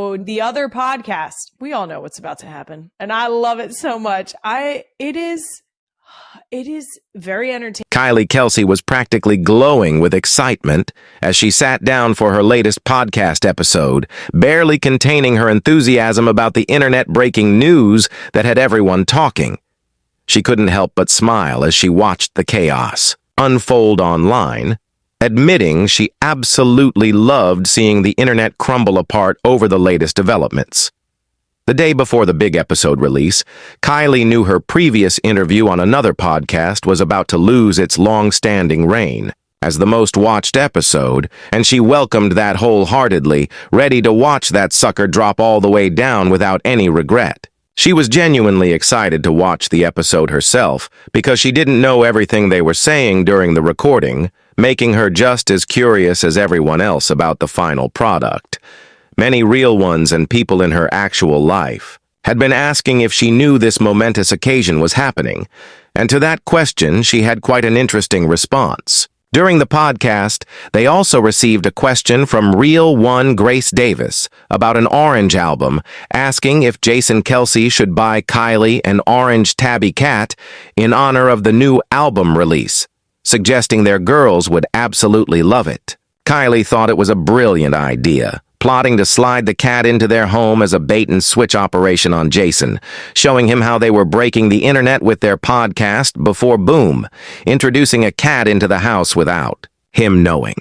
The other podcast, we all know what's about to happen, and I love it so much. It is very entertaining. Kylie Kelce was practically glowing with excitement as she sat down for her latest podcast episode, barely containing her enthusiasm about the internet-breaking news that had everyone talking. She couldn't help but smile as she watched the chaos unfold online, admitting she absolutely loved seeing the internet crumble apart over the latest developments. The day before the big episode release, Kylie knew her previous interview on another podcast was about to lose its long-standing reign as the most watched episode, and she welcomed that wholeheartedly, ready to watch that sucker drop all the way down without any regret. She was genuinely excited to watch the episode herself because she didn't know everything they were saying during the recording, making her just as curious as everyone else about the final product. Many real ones and people in her actual life had been asking if she knew this momentous occasion was happening, and to that question she had quite an interesting response. During the podcast, they also received a question from Real One Grace Davis about an orange album, asking if Jason Kelce should buy Kylie an orange tabby cat in honor of the new album release, suggesting their girls would absolutely love it. Kylie thought it was a brilliant idea, plotting to slide the cat into their home as a bait-and-switch operation on Jason, showing him how they were breaking the internet with their podcast before boom, introducing a cat into the house without him knowing.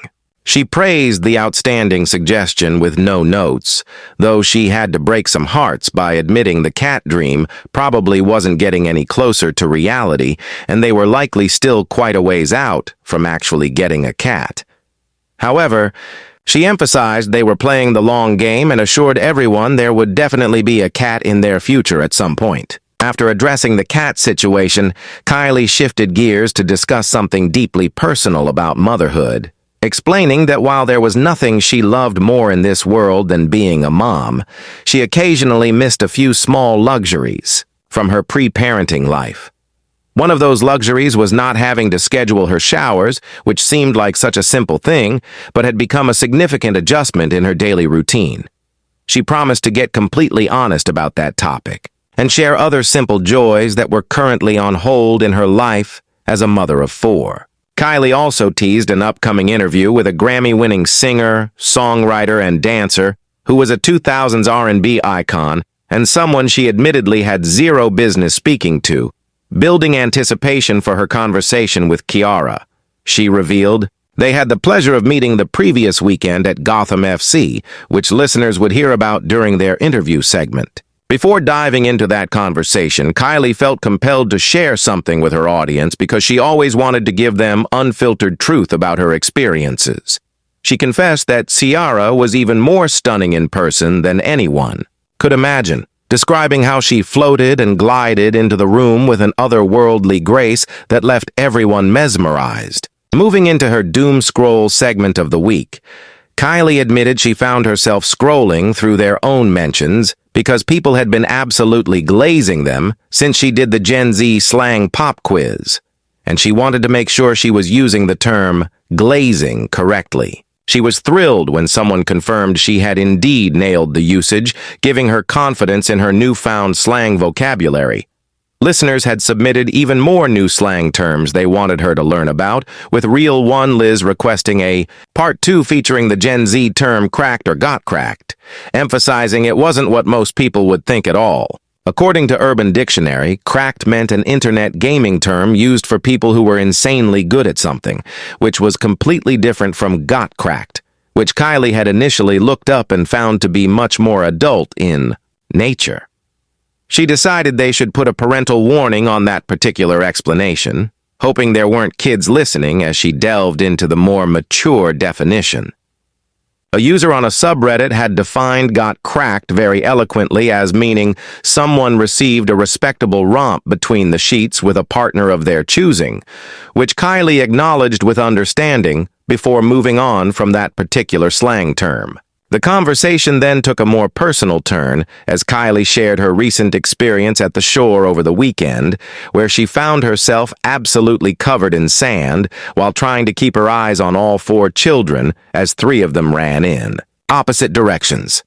She praised the outstanding suggestion with no notes, though she had to break some hearts by admitting the cat dream probably wasn't getting any closer to reality, and they were likely still quite a ways out from actually getting a cat. However, she emphasized they were playing the long game and assured everyone there would definitely be a cat in their future at some point. After addressing the cat situation, Kylie shifted gears to discuss something deeply personal about motherhood, explaining that while there was nothing she loved more in this world than being a mom, she occasionally missed a few small luxuries from her pre-parenting life. One of those luxuries was not having to schedule her showers, which seemed like such a simple thing, but had become a significant adjustment in her daily routine. She promised to get completely honest about that topic and share other simple joys that were currently on hold in her life as a mother of 4. Kylie also teased an upcoming interview with a Grammy-winning singer, songwriter, and dancer who was a 2000s R&B icon and someone she admittedly had zero business speaking to, building anticipation for her conversation with Kiara. She revealed they had the pleasure of meeting the previous weekend at Gotham FC, which listeners would hear about during their interview segment. Before diving into that conversation, Kylie felt compelled to share something with her audience because she always wanted to give them unfiltered truth about her experiences. She confessed that Ciara was even more stunning in person than anyone could imagine, describing how she floated and glided into the room with an otherworldly grace that left everyone mesmerized. Moving into her doom scroll segment of the week, Kylie admitted she found herself scrolling through their own mentions because people had been absolutely glazing them since she did the Gen Z slang pop quiz, and she wanted to make sure she was using the term glazing correctly. She was thrilled when someone confirmed she had indeed nailed the usage, giving her confidence in her newfound slang vocabulary. Listeners had submitted even more new slang terms they wanted her to learn about, with Real One Liz requesting a Part 2 featuring the Gen Z term cracked or got cracked, emphasizing it wasn't what most people would think at all. According to Urban Dictionary, cracked meant an internet gaming term used for people who were insanely good at something, which was completely different from got cracked, which Kylie had initially looked up and found to be much more adult in nature. She decided they should put a parental warning on that particular explanation, hoping there weren't kids listening as she delved into the more mature definition. A user on a subreddit had defined got cracked very eloquently as meaning someone received a respectable romp between the sheets with a partner of their choosing, which Kylie acknowledged with understanding before moving on from that particular slang term. The conversation then took a more personal turn as Kylie shared her recent experience at the shore over the weekend, where she found herself absolutely covered in sand while trying to keep her eyes on all 4 children as 3 of them ran in opposite directions.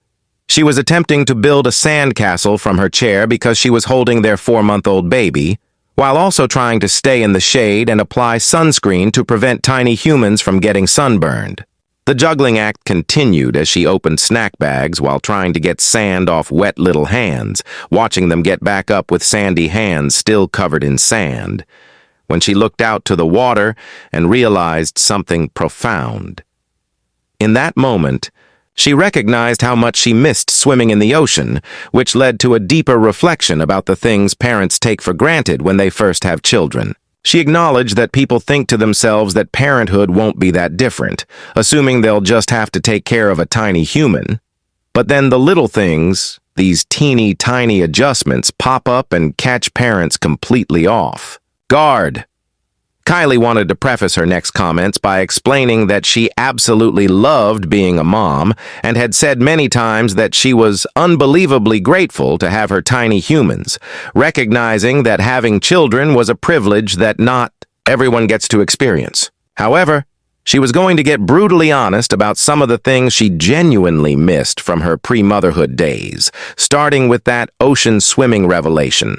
She was attempting to build a sandcastle from her chair because she was holding their 4-month-old baby, while also trying to stay in the shade and apply sunscreen to prevent tiny humans from getting sunburned. The juggling act continued as she opened snack bags while trying to get sand off wet little hands, watching them get back up with sandy hands still covered in sand, when she looked out to the water and realized something profound. In that moment, she recognized how much she missed swimming in the ocean, which led to a deeper reflection about the things parents take for granted when they first have children. She acknowledged that people think to themselves that parenthood won't be that different, assuming they'll just have to take care of a tiny human. But then the little things, these teeny tiny adjustments, pop up and catch parents completely off guard. Kylie wanted to preface her next comments by explaining that she absolutely loved being a mom and had said many times that she was unbelievably grateful to have her tiny humans, recognizing that having children was a privilege that not everyone gets to experience. However, she was going to get brutally honest about some of the things she genuinely missed from her pre-motherhood days, starting with that ocean swimming revelation.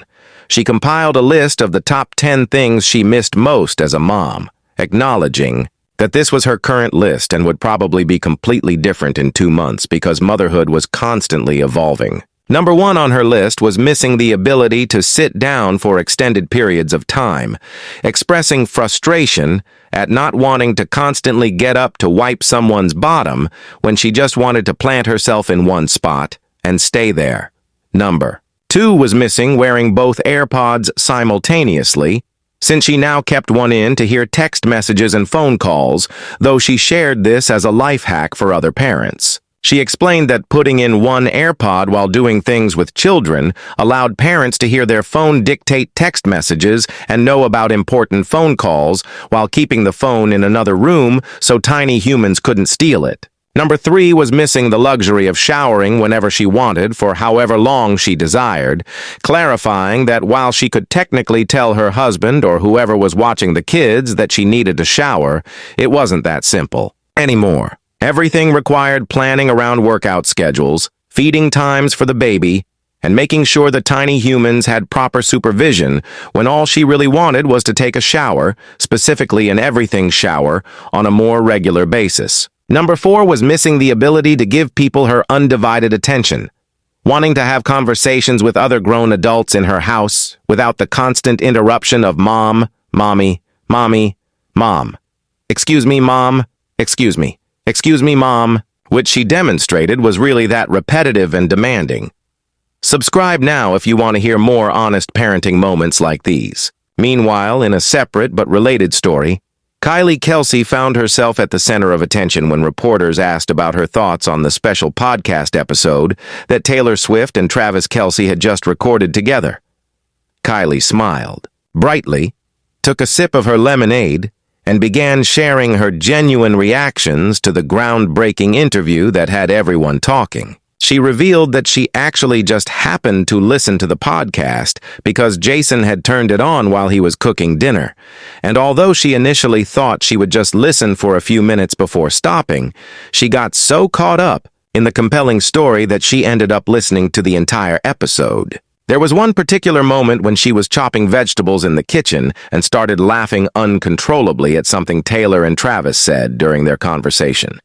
She compiled a list of the top 10 things she missed most as a mom, acknowledging that this was her current list and would probably be completely different in 2 months because motherhood was constantly evolving. Number 1 on her list was missing the ability to sit down for extended periods of time, expressing frustration at not wanting to constantly get up to wipe someone's bottom when she just wanted to plant herself in one spot and stay there. Number 2 was missing wearing both AirPods simultaneously, since she now kept one in to hear text messages and phone calls, though she shared this as a life hack for other parents. She explained that putting in one AirPod while doing things with children allowed parents to hear their phone dictate text messages and know about important phone calls while keeping the phone in another room so tiny humans couldn't steal it. Number 3 was missing the luxury of showering whenever she wanted for however long she desired, clarifying that while she could technically tell her husband or whoever was watching the kids that she needed to shower, it wasn't that simple anymore. Everything required planning around workout schedules, feeding times for the baby, and making sure the tiny humans had proper supervision when all she really wanted was to take a shower, specifically an everything shower, on a more regular basis. Number 4 was missing the ability to give people her undivided attention, wanting to have conversations with other grown adults in her house without the constant interruption of mom, mommy, mommy, mom. Excuse me, mom. Excuse me. Excuse me, mom, which she demonstrated was really that repetitive and demanding. Subscribe now if you want to hear more honest parenting moments like these. Meanwhile, in a separate but related story, Kylie Kelce found herself at the center of attention when reporters asked about her thoughts on the special podcast episode that Taylor Swift and Travis Kelce had just recorded together. Kylie smiled brightly, took a sip of her lemonade, and began sharing her genuine reactions to the groundbreaking interview that had everyone talking. She revealed that she actually just happened to listen to the podcast because Jason had turned it on while he was cooking dinner. And although she initially thought she would just listen for a few minutes before stopping, she got so caught up in the compelling story that she ended up listening to the entire episode. There was one particular moment when she was chopping vegetables in the kitchen and started laughing uncontrollably at something Taylor and Travis said during their conversation.